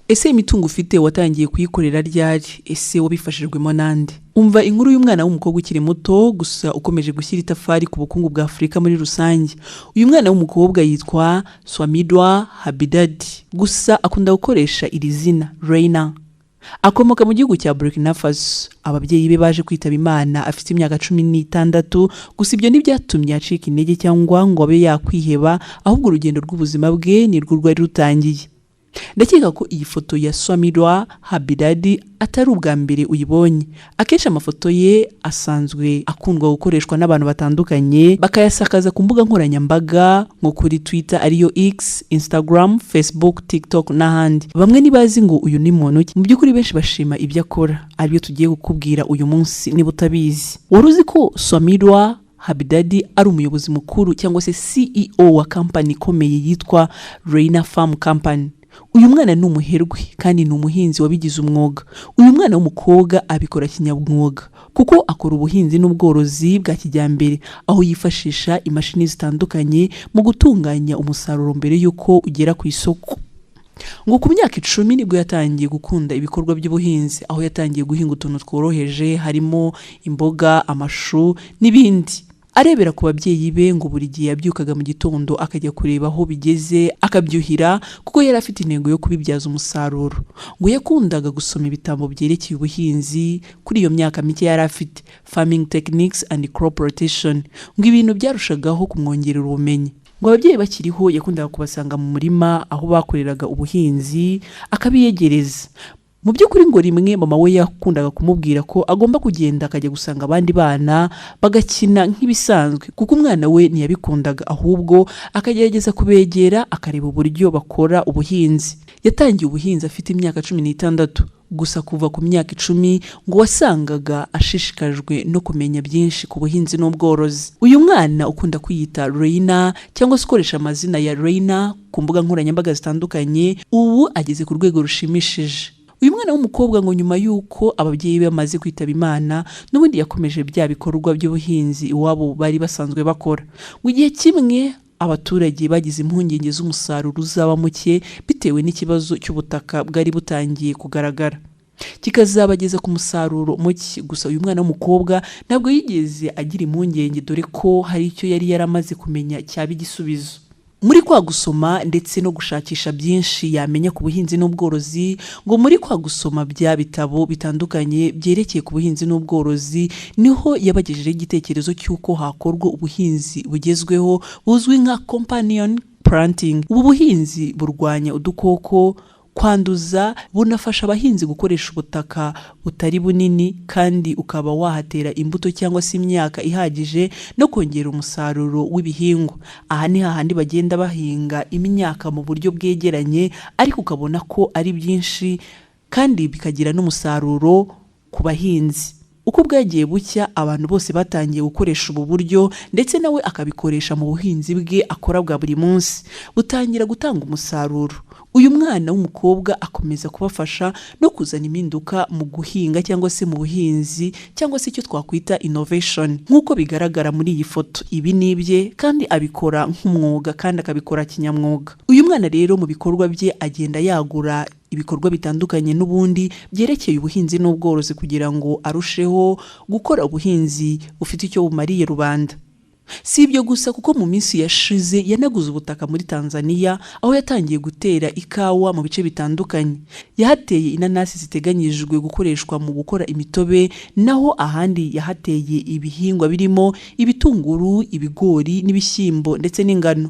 Ese imitungo ufite watangiye kuyikorera ryari? Ese wabifashijwemo nande? Umva inkuru y'umwana w'umukobwa ukiri muto gusa ukomeje gushyira itafari ku bukungu bwa Afurika muri rusange. Uyu mwana w'umukobwa yitwa Swamidwa Habidadi, gusa akunda gukoresha iri zina Reina. Akomoka mu gihugu cya Burkina Faso. Ababyeyi be baje kwitaba Imana afite imyaka 16, gusa ibyo ntibyatumye acika intege cyangwa ngo abe yakwiheba, ahubwo urugendo rw'ubuzima bwe ni rwo rwari rutangiye. Ndakeka ko iyi foto ya Swamidwa Habidadi atari ubwa mbere uyibonye. Akenshi amafoto ye asanzwe akundwa gukoreshwa n'abantu batandukanye, bakayasakaza ku mbuga nkoranyambaga nko kuri Twitter ariyo X, Instagram, Facebook, TikTok n'ahandi. Bamwe nibazi ngo uyu ni muntu ki? Mu by'ukuri benshi bashima ibyo akora, ariyo tugiye kukubwira uyu munsi niba utabizi. Wari uzi ko Swamidwa Habidadi ari umuyobozi mukuru cyangwa se CEO wa company ikomeye yitwa Reina Farm Company? Uyu mwana ni umuherwe kandi ni umuhinzi wabigize umwuga. Uyu mwana w'umukobwa abikora kinyamwuga kuko akora ubuhinzi n'ubworozi bwa kijyambere, aho yifashisha imashini zitandukanye mu gutunganya umusaruro mbere yuko ugera ku isoko. Ngo ku myaka 10 nibwo yatangiye gukunda ibikorwa by'ubuhinzi, aho yatangiye guhinga utuntu tworoheje harimo imboga, amashu n'ibindi. Arebera ku babyeyi be ngo buri gihe yabyukaga mu gitondo akajya kureba aho bigeze akabyuhira kuko yari afite intego yo kubibyaza umusaruro. Ngo yakundaga gusoma ibitabo byerekeye ubuhinzi kuri iyo myaka mike yari afite, farming techniques and crop rotation. Ngo ibintu byarushagaho kumwongerera ubumenyi. Ngo ababyeyi bakiriho yakundaga kubasanga mu murima aho bakoreraga ubuhinzi akabiyegereza. Mu by'ukuri ngo rimwe mama we yakundaga kumubwira ko agomba kugenda akajya gusanga abandi bana bagakina nk'ibisanzwe, kuko umwana we ntiyabikundaga, ahubwo akagerageza kubegera akareba uburyo bakora ubuhinzi. Yatangiye ubuhinzi afite imyaka 16, gusa kuva ku myaka 10 ngo wasangaga ashishikajwe no kumenya byinshi ku buhinzi n'ubworozi. Uyu mwana ukunda kwiyita Reina cyangwa se ukoresha amazina ya Reina ku mbuga nkoranyambaga zitandukanye, ubu ageze ku rwego rushimishije. Uyu mwana w'umukobwa ngo nyuma yuko ababyeyi be bamaze kwitaba Imana, n'ubundi yakomeje bya bikorwa by'ubuhinzi iwabo bari basanzwe bakora. Mu gihe kimwe abaturage bagize impungenge z'umusaruro uzaba muke bitewe n'ikibazo cy'ubutaka bwari butangiye kugaragara, kikazabageza ku musaruro muke. Gusa uyu mwana w'umukobwa ntabwo yigeze agira impungenge, dore ko hari icyo yari yaramaze kumenya cyaba igisubizo. Muri kwa gusoma ndetse no gushakisha byinshi yamenya ku buhinzi n'ubworozi, ngo muri kwa gusoma bya bitabo bitandukanye byerekeye ku buhinzi n'ubworozi, niho yabagejeje igitekerezo cy'uko hakorwa ubuhinzi bugezweho buzwi nka companion planting. Ubu buhinzi burwanya udukoko, kwanduza, bunafasha abahinzi gukoresha ubutaka butari bunini kandi ukaba wahatera imbuto cyangwa se imyaka ihagije no kongera umusaruro w'ibihingwa. Aha ni hahandi bagenda bahinga imyaka mu buryo bwegeranye, ariko ukabona ko ari byinshi kandi bikagira n'umusaruro ku bahinzi. Uko bwagiye bucya abantu bose batangiye gukoresha ubu buryo, ndetse nawe akabikoresha mu buhinzi bwe akora bwa buri munsi, butangira gutanga umusaruro. Uyu mwana w'umukobwa akomeza kubafasha no kuzana impinduka mu guhinga cyangwa se mu buhinzi, cyangwa se icyo twakwita innovation. Nk'uko bigaragara muri iyi foto, ibi nibye kandi abikora nk'umwuga kandi akabikora kinyamwuga. Uyu mwana rero mu bikorwa bye agenda yagura ibikorwa bitandukanye n'ubundi byerekeye ubuhinzi n'ubworozi kugira ngo arusheho gukora ubuhinzi bufite icyo bumariye rubanda. Si ibyo gusa, kuko mu minsi yashize yanaguze ubutaka muri Tanzania, aho yatangiye gutera ikawa mu bice bitandukanye. Yahateye inanasi ziteganyijwe gukoreshwa mu gukora imitobe, naho ahandi yahateye ibihingwa birimo ibitunguru, ibigori n'ibishyimbo ndetse n'ingano.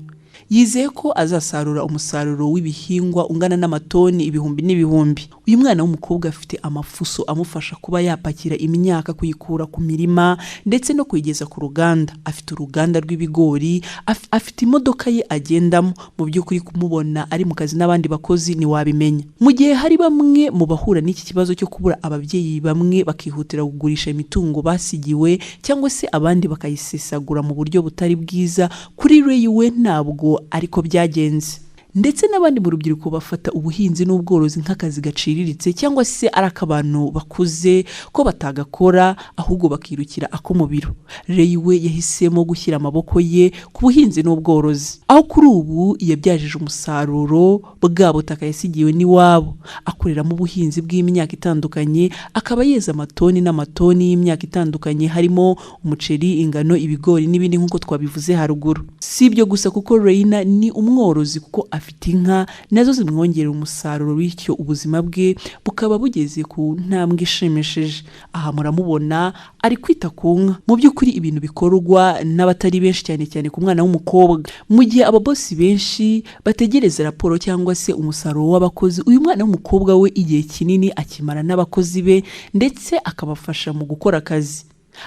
Yizeye ko azasarura umusaruro w'ibihingwa ungana n'amatoni ibihumbi n'ibihumbi. Uyu mwana w'umukobwa afite amafuso amufasha kuba yapakira imyaka kuyikura ku mirima ndetse no kuyigeza ku ruganda. Afite uruganda rw'ibigori, afite imodoka ye agendamo. Mu by'ukuri kumubona ari mu kazi n'abandi bakozi ni wabimenya. Mu gihe hari bamwe mu bahura n'iki kibazo cyo kubura ababyeyi, bamwe bakihutira kugurisha imitungo basigiwe cyangwa se abandi bakayisesagura mu buryo butari bwiza, kuri Ray we ntabwo ariko byagenze. ndetse n'abandi mu rubyiruko bafata ubuhinzi n'ubworozi nk'akazi gaciriritse cyangwa se ari ak'abantu bakuze ko batagakora ahubwo bakirukira ako mu biro. Ray we yahisemo gushyira amaboko ye ku buhinzi n'ubworozi, aho kuri ubu yabyajije umusaruro bwa butaka yasigiwe n'iwabo. Akoreramo ubuhinzi bw'imyaka itandukanye, akaba yeza amatoni n'amatoni y'imyaka itandukanye harimo umuceri, ingano, ibigori n'ibindi nk'uko twabivuze haruguru. Si ibyo gusa kuko Raina ni umworozi kuko afite inka nazo zimwongerera umusaruro, bityo ubuzima bwe bukaba bugeze ku ntambwe ishimishije. Aha muramubona ari kwita ku nka. Mu by'ukuri ibintu bikorwa n'abatari benshi cyane cyane ku mwana w'umukobwa. Mu gihe ababosi benshi bategereza raporo cyangwa se umusaruro w'abakozi, uyu mwana w'umukobwa we igihe kinini akimara n'abakozi be ndetse akabafasha mu gukora akazi,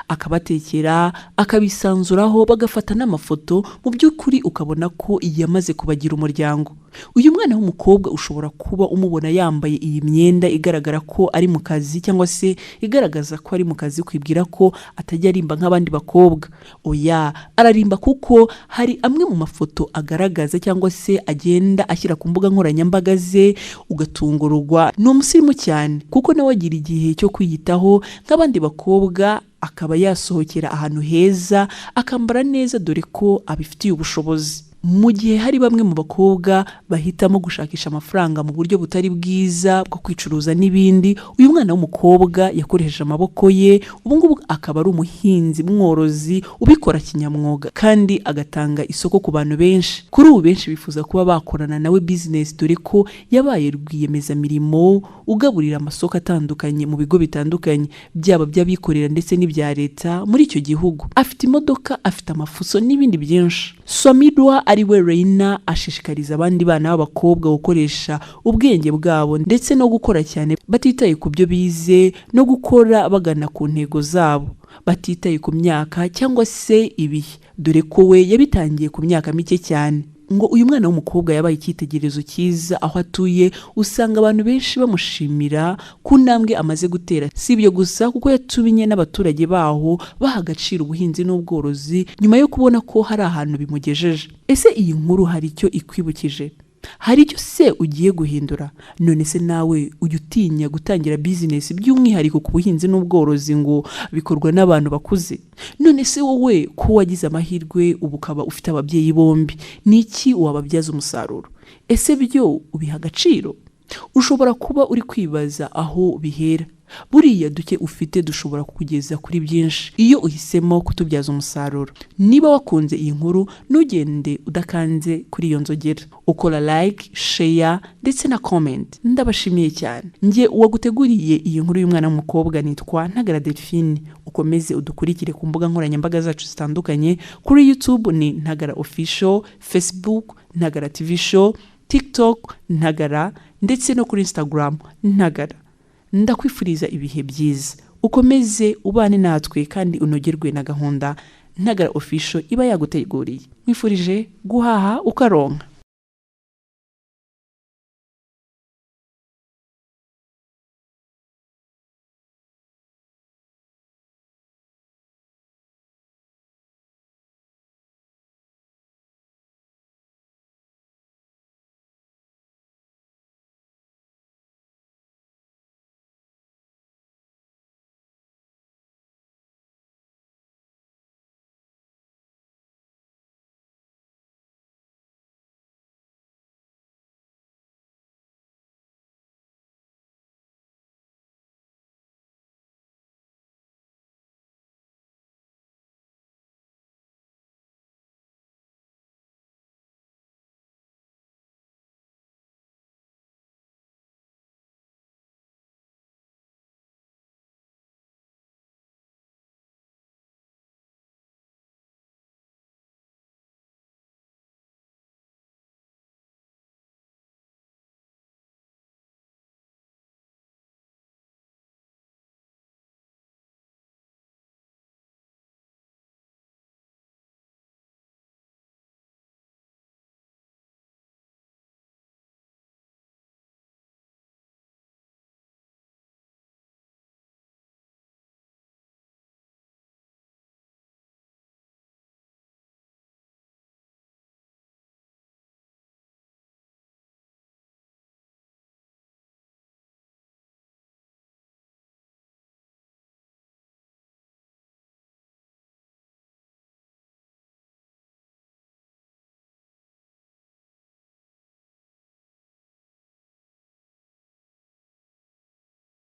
akabatekera, akabisanzuraho, bagafata n'amafoto. Mu by'ukuri ukabona ko yamaze kubagira umuryango. Uyu mwana w'umukobwa ushobora kuba umubona yambaye iyi myenda igaragara ko ari mu kazi cyangwa se igaragaza ko ari mu kazi, kwibwira ko atajya arimba nk'abandi bakobwa. Oya, ararimba kuko hari amwe mu mafoto agaragaza cyangwa se agenda ashyira ku mbuga nkoranyambaga ze ugatungurwa. Ni umusirimu cyane kuko nawe agira igihe cyo kwiyitaho nk'abandi bakobwa, akaba yasohokera ahantu heza, akambara neza dore ko abifitiye ubushobozi. Mu gihe hari bamwe mu bakobwa bahitamo gushakisha amafaranga mu buryo butari bwiza bwo kwicuruza n'ibindi, uyu mwana w'umukobwa yakoresheje amaboko ye. Ubu ngubu akaba ari umuhinzi mworozi ubikora kinyamwuga kandi agatanga isoko ku bantu benshi. Kuri ubu benshi bifuza kuba bakorana nawe business dore ko yabaye rwiyemezamirimo ugaburira amasoko atandukanye mu bigo bitandukanye byaba by'abikorera ndetse n'ibya leta muri icyo gihugu. Afite imodoka, afite amafuso n'ibindi byinshi. Swamirwa ari we Raina ashishikariza abandi bana b'abakobwa gukoresha ubwenge bwabo ndetse no gukora cyane batitaye ku byo bize, no gukora bagana ku ntego zabo batitaye ku myaka cyangwa se ibihe, dore ko we yabitangiye ku myaka mike cyane. Ngo uyu mwana w'umukobwa yabaye icyitegererezo cyiza aho atuye, usanga abantu benshi bamushimira ku ntambwe amaze gutera. Si ibyo gusa kuko yatumye n'abaturage baho baha agaciro ubuhinzi n'ubworozi nyuma yo kubona ko hari ahantu bimugejeje. Ese iyi nkuru hari icyo ikwibukije? Hari icyo se ugiye guhindura? None se nawe ujya utinya gutangira business by'umwihariko ku buhinzi n'ubworozi ngo bikorwa n'abantu bakuze? None se wowe ko wagize amahirwe ubu ukaba ufite ababyeyi bombi, niki wababyaza umusaruro? Ese byo ubiha agaciro? Ushobora kuba uri kwibaza aho bihera. Buriya duke ufite dushobora kukugeza kuri byinshi iyo uhisemo kutubyaza umusaruro. Niba wakunze iyi nkuru, ntugende udakanze kuri iyo nzogera, ukora like, share ndetse na comment. Ndabashimiye cyane. Nge uwaguteguriye iyi nkuru y'umwana w'umukobwa nitwa Ntagara Delphine. Ukomeze udukurikire ku mbuga nkoranyambaga zacu zitandukanye. Kuri YouTube ni Ntagara Official, Facebook Ntagara TV Show, TikTok Ntagara ndetse no kuri Instagram Ntagara. Ndakwifuriza ibihe byiza. Ukomeze ubane natwe kandi unogerwe na gahunda Ntagara Official iba yaguteguriye. Mwifurije guhaha ukaronka.